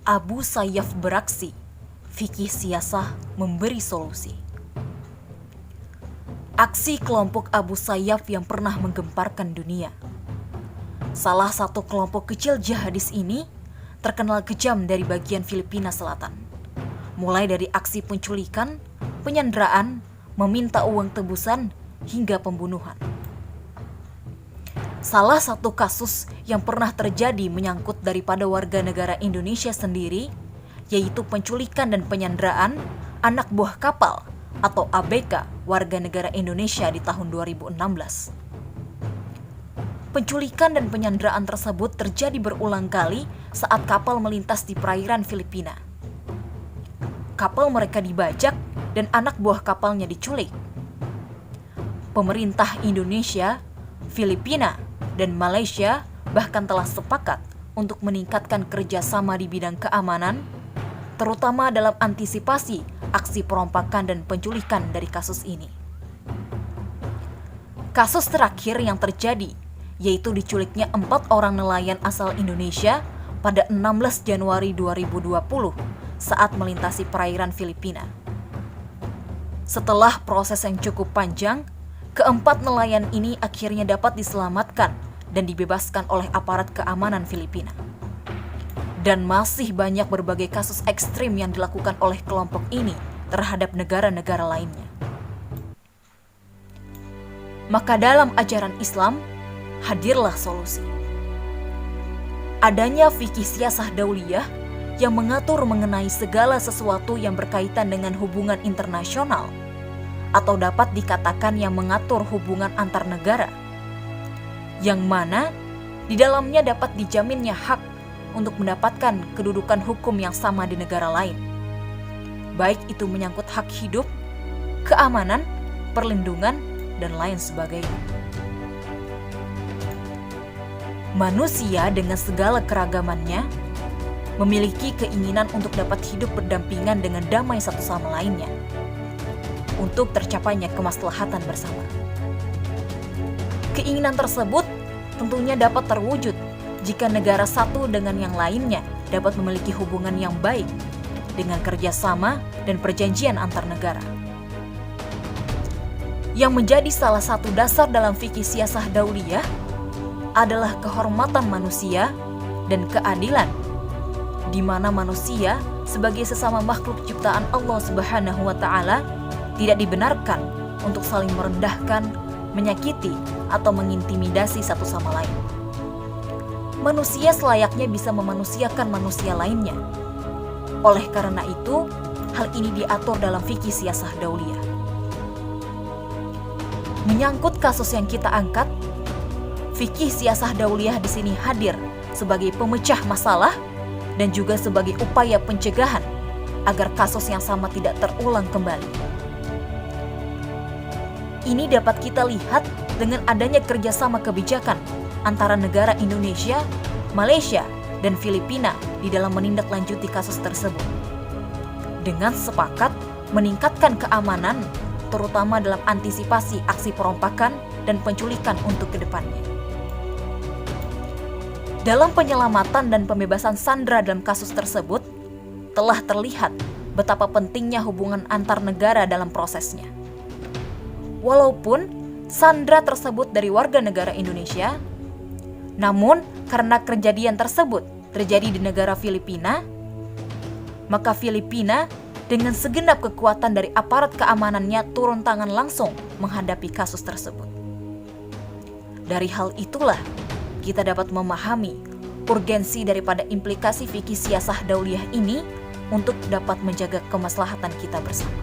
Abu Sayyaf beraksi, fikih siasah memberi solusi. Aksi kelompok Abu Sayyaf yang pernah menggemparkan dunia. Salah satu kelompok kecil jihadis ini terkenal kejam dari bagian Filipina Selatan. Mulai dari aksi penculikan, penyanderaan, meminta uang tebusan, hingga pembunuhan. Salah satu kasus yang pernah terjadi menyangkut daripada warga negara Indonesia sendiri, yaitu penculikan dan penyanderaan anak buah kapal atau ABK warga negara Indonesia di tahun 2016. Penculikan dan penyanderaan tersebut terjadi berulang kali saat kapal melintas di perairan Filipina. Kapal mereka dibajak dan anak buah kapalnya diculik. Pemerintah Indonesia, Filipina, dan Malaysia bahkan telah sepakat untuk meningkatkan kerjasama di bidang keamanan, terutama dalam antisipasi aksi perompakan dan penculikan dari kasus ini. Kasus terakhir yang terjadi yaitu diculiknya 4 orang nelayan asal Indonesia pada 16 Januari 2020 saat melintasi perairan Filipina. Setelah proses yang cukup panjang, keempat nelayan ini akhirnya dapat diselamatkan dan dibebaskan oleh aparat keamanan Filipina. Dan masih banyak berbagai kasus ekstrim yang dilakukan oleh kelompok ini terhadap negara-negara lainnya. Maka dalam ajaran Islam, hadirlah solusi. Adanya fikih siasah dauliyah yang mengatur mengenai segala sesuatu yang berkaitan dengan hubungan internasional, atau dapat dikatakan yang mengatur hubungan antar negara, yang mana di dalamnya dapat dijaminnya hak untuk mendapatkan kedudukan hukum yang sama di negara lain, baik itu menyangkut hak hidup, keamanan, perlindungan, dan lain sebagainya. Manusia dengan segala keragamannya memiliki keinginan untuk dapat hidup berdampingan dengan damai satu sama lainnya, untuk tercapainya kemaslahatan bersama. Keinginan tersebut tentunya dapat terwujud jika negara satu dengan yang lainnya dapat memiliki hubungan yang baik dengan kerjasama dan perjanjian antar negara. Yang menjadi salah satu dasar dalam fikih siasah dauliyah adalah kehormatan manusia dan keadilan, di mana manusia sebagai sesama makhluk ciptaan Allah Subhanahu wa Ta'ala tidak dibenarkan untuk saling merendahkan, menyakiti, atau mengintimidasi satu sama lain. Manusia selayaknya bisa memanusiakan manusia lainnya. Oleh karena itu, hal ini diatur dalam fikih siasah dauliyah. Menyangkut kasus yang kita angkat, fikih siasah dauliyah di sini hadir sebagai pemecah masalah dan juga sebagai upaya pencegahan agar kasus yang sama tidak terulang kembali. Ini dapat kita lihat dengan adanya kerjasama kebijakan antara negara Indonesia, Malaysia, dan Filipina di dalam menindaklanjuti kasus tersebut, dengan sepakat meningkatkan keamanan, terutama dalam antisipasi aksi perompakan dan penculikan untuk kedepannya. Dalam penyelamatan dan pembebasan sandera dalam kasus tersebut, telah terlihat betapa pentingnya hubungan antar negara dalam prosesnya. Walaupun sandera tersebut dari warga negara Indonesia, namun karena kejadian tersebut terjadi di negara Filipina, maka Filipina dengan segenap kekuatan dari aparat keamanannya turun tangan langsung menghadapi kasus tersebut. Dari hal itulah kita dapat memahami urgensi daripada implikasi fikih siasah dauliyah ini untuk dapat menjaga kemaslahatan kita bersama.